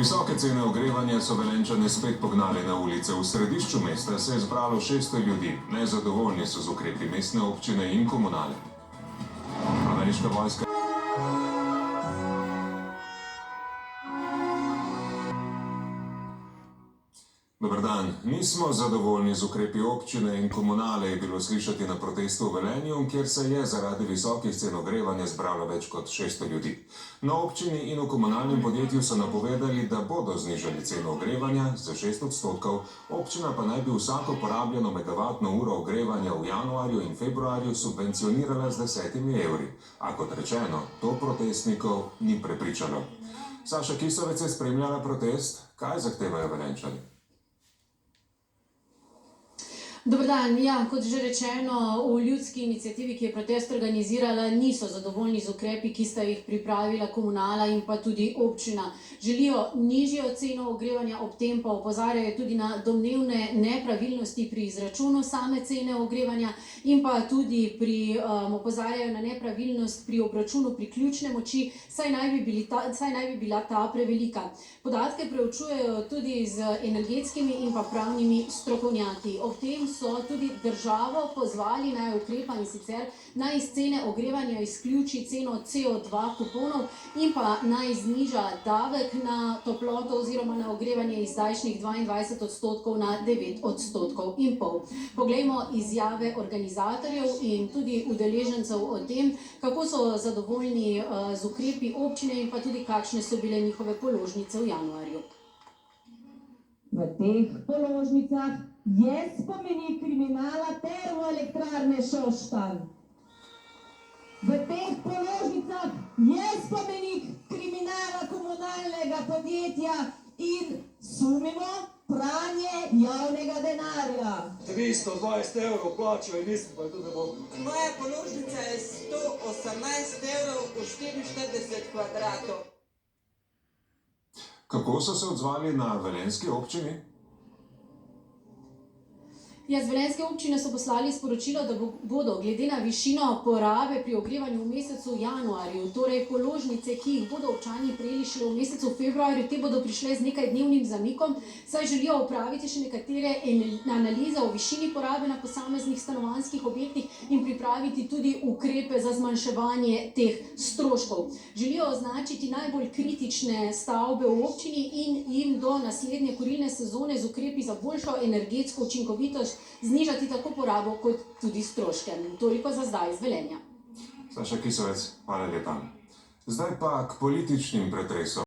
Visoke cene ogrevanja so Velenjčane spet pognale na ulice. V središču mesta se je zbralo 600 ljudi. Nezadovoljni so z ukrepi mestne občine in komunale. Ameriška vojska. Dobar dan. Nismo zadovoljni z ukrepi občine in komunale, je bilo slišati na protestu v Velenju, kjer se je zaradi visokih cen ogrevanja zbralo več kot 600 ljudi. Na občini in v komunalnem podjetju so napovedali, da bodo znižali ceno ogrevanja za 6%. Občina pa naj bi vsako porabljeno megavatno uro ogrevanja v januarju in februarju subvencionirala z 10 evri. A kot rečeno, to protestnikov ni prepričalo. Saša Kisovec je spremljala protest. Kaj zahtevajo Velenjčani? Dobar dan. Ja, kot že rečeno, v ljudski iniciativi, ki je protest organizirala, niso zadovoljni z ukrepi, ki sta jih pripravila komunala in pa tudi občina. Želijo nižjo ceno ogrevanja, ob tem pa opozarjajo tudi na domnevne nepravilnosti pri izračunu same cene ogrevanja in pa tudi opozarjajo na nepravilnost pri obračunu priključne moči, saj naj bi bila ta prevelika. Podatke preučujejo tudi z energetskimi in pa pravnimi strokovnjaki. Ob tem so tudi državo pozvali naj ukrepa, in sicer naj iz cene ogrevanja izključi ceno CO2 kuponov in pa naj zniža davek na toploto oziroma na ogrevanje iz zdajšnjih 22% na 9,5%. Poglejmo izjave organizatorjev in tudi udeležencev o tem, kako so zadovoljni z ukrepi občine in pa tudi kakšne so bile njihove položnice v januarju. V teh položnicah je spomenik kriminala Termoelektrarne Šoštanj. V teh položnicah je spomenik kriminala komunalnega podjetja in sumimo pranje javnega denarja. 320 evrov plačajo in mislim, pa je tudi ne bom. Moja položnica je 118 evrov v 44 kvadratov. Kako so se odzvali na velenjski občini? Z velenjske občine so poslali sporočilo, da bodo glede na višino porabe pri ogrevanju v mesecu januarju, torej položnice, ki jih bodo občani prejeli šele v mesecu februarju, te bodo prišle z nekajdnevnim zamikom, saj želijo opraviti še nekatere analize o višini porabe na posameznih stanovanjskih objektih in pripraviti tudi ukrepe za zmanjševanje teh stroškov. Želijo označiti najbolj kritične stavbe v občini in jim do naslednje kurilne sezone z ukrepi za boljšo energetsko učinkovitost znižati tako porabo kot tudi stroške. Toliko za zdaj iz Velenja. Saša Kisovec, hvala lepa. Zdaj pa k političnim pretresom.